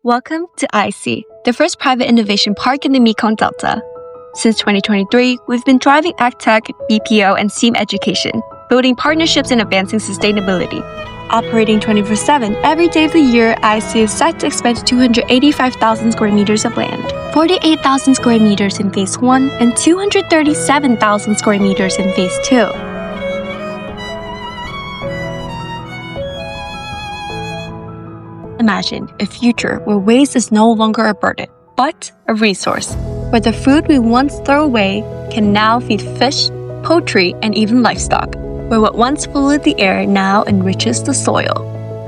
Welcome to ISC, the first private innovation park in the Mekong Delta. Since 2023, we've been driving AgTech, BPO, and STEAM education, building partnerships and advancing sustainability. Operating 24/7 every day of the year, ISC is set to expand to 285,000 square meters of land, 48,000 square meters in Phase 1, and 237,000 square meters in Phase 2. Imagine a future where waste is no longer a burden, but a resource, where the food we once throw away can now feed fish, poultry, and even livestock, where what once polluted the air now enriches the soil.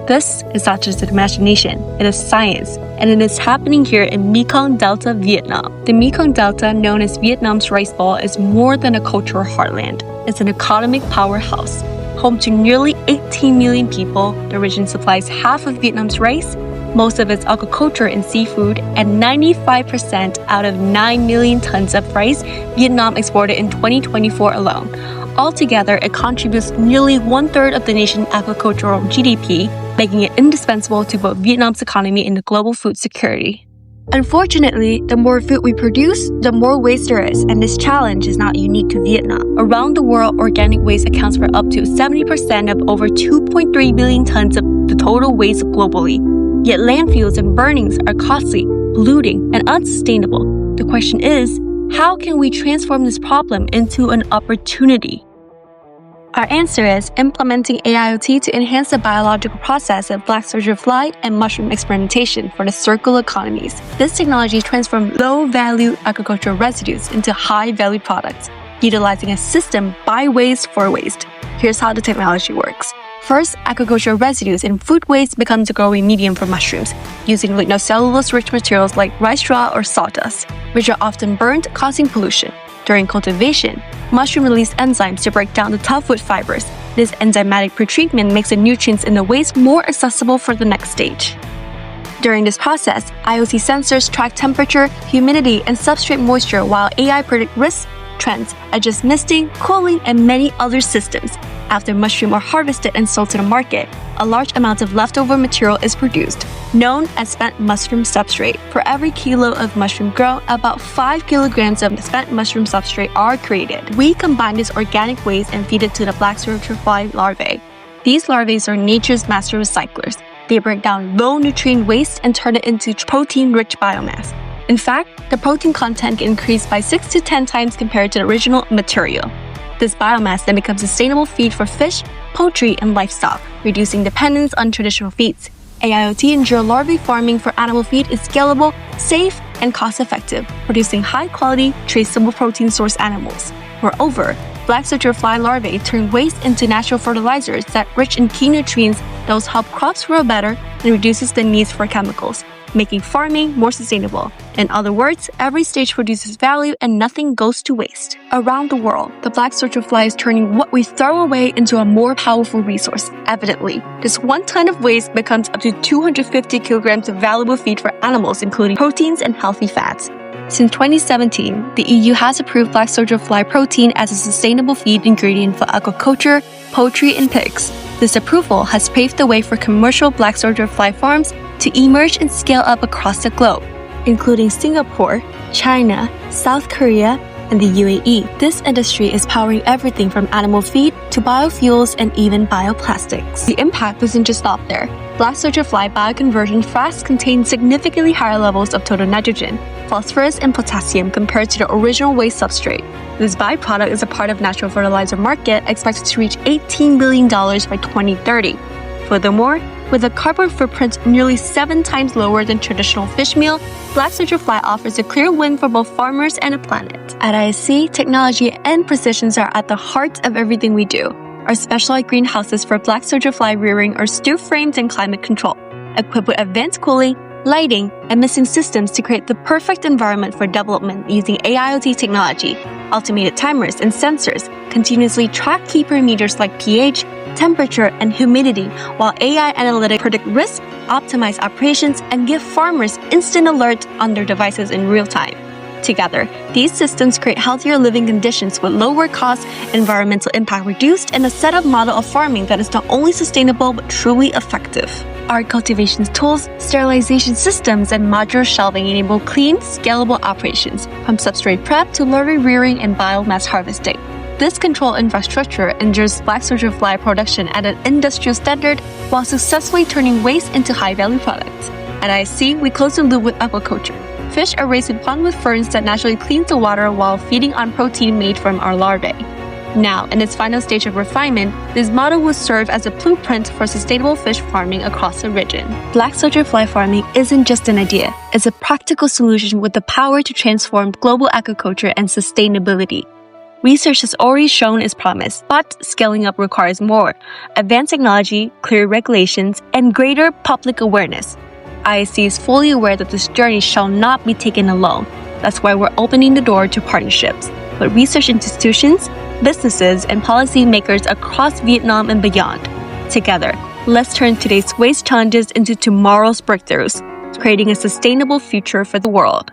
This is not just an imagination, it is science, and it is happening here in Mekong Delta, Vietnam. The Mekong Delta, known as Vietnam's Rice Bowl, is more than a cultural heartland. It's an economic powerhouse. Home to nearly 18 million people, the region supplies half of Vietnam's rice, most of its aquaculture and seafood, and 95% out of 9 million tons of rice Vietnam exported in 2024 alone. Altogether, it contributes nearly one-third of the nation's agricultural GDP, making it indispensable to both Vietnam's economy and the global food security. Unfortunately, the more food we produce, the more waste there is, and this challenge is not unique to Vietnam. Around the world, organic waste accounts for up to 70% of over 2.3 billion tons of the total waste globally. Yet landfills and burnings are costly, polluting, and unsustainable. The question is, how can we transform this problem into an opportunity? Our answer is implementing AIoT to enhance the biological process of black soldier fly and mushroom experimentation for the circular economies. This technology transforms low-value agricultural residues into high-value products, utilizing a system by waste for waste. Here's how the technology works. First, agricultural residues and food waste becomes a growing medium for mushrooms, using lignocellulose-rich materials like rice straw or sawdust, which are often burned, causing pollution. During cultivation, mushroom release enzymes to break down the tough wood fibers. This enzymatic pretreatment makes the nutrients in the waste more accessible for the next stage. During this process, IoT sensors track temperature, humidity, and substrate moisture, while AI predict risks, trends, adjust misting, cooling, and many other systems. After mushrooms are harvested and sold to the market, a large amount of leftover material is produced, known as spent mushroom substrate. For every kilo of mushroom grown, about 5 kilograms of spent mushroom substrate are created. We combine this organic waste and feed it to the black soldier fly larvae. These larvae are nature's master recyclers. They break down low-nutrient waste and turn it into protein-rich biomass. In fact, the protein content can increase by 6 to 10 times compared to the original material. This biomass then becomes sustainable feed for fish, poultry, and livestock, reducing dependence on traditional feeds. AIoT ensures larvae farming for animal feed is scalable, safe, and cost-effective, producing high-quality, traceable protein-source animals. Moreover, black soldier fly larvae turn waste into natural fertilizers that rich in key nutrients that will help crops grow better and reduces the needs for chemicals, making farming more sustainable. In other words, every stage produces value and nothing goes to waste. Around the world, the black soldier fly is turning what we throw away into a more powerful resource. Evidently, this 1 ton of waste becomes up to 250 kilograms of valuable feed for animals, including proteins and healthy fats. Since 2017, the EU has approved black soldier fly protein as a sustainable feed ingredient for aquaculture, poultry, and pigs. This approval has paved the way for commercial black soldier fly farms to emerge and scale up across the globe, including Singapore, China, South Korea, and the UAE. This industry is powering everything from animal feed to biofuels and even bioplastics. The impact doesn't just stop there. Black soldier fly bioconversion flasks contain significantly higher levels of total nitrogen, phosphorus, and potassium compared to the original waste substrate. This byproduct is a part of natural fertilizer market expected to reach $18 billion by 2030. Furthermore, with a carbon footprint nearly 7 times lower than traditional fish meal, black soldier fly offers a clear win for both farmers and the planet. At ISC, technology and precision are at the heart of everything we do. Our specialized greenhouses for black soldier fly rearing are steel framed and climate control, equipped with advanced cooling, lighting, and misting systems to create the perfect environment for development using AIoT technology. Automated timers and sensors continuously track key parameters like pH, temperature, and humidity, while AI analytics predict risk, optimize operations, and give farmers instant alert on their devices in real time. Together, these systems create healthier living conditions with lower costs, environmental impact reduced, and a setup model of farming that is not only sustainable but truly effective. Our cultivation tools, sterilization systems, and modular shelving enable clean, scalable operations, from substrate prep to larvae rearing and biomass harvesting. This control infrastructure ensures black soldier fly production at an industrial standard while successfully turning waste into high-value products. At ISC, we close the loop with aquaculture. Fish are raised in pond with ferns that naturally cleans the water while feeding on protein made from our larvae. Now, in its final stage of refinement, this model will serve as a blueprint for sustainable fish farming across the region. Black soldier fly farming isn't just an idea, it's a practical solution with the power to transform global aquaculture and sustainability. Research has already shown its promise, but scaling up requires more: advanced technology, clear regulations, and greater public awareness. ISC is fully aware that this journey shall not be taken alone. That's why we're opening the door to partnerships with research institutions, businesses, and policymakers across Vietnam and beyond. Together, let's turn today's waste challenges into tomorrow's breakthroughs, creating a sustainable future for the world.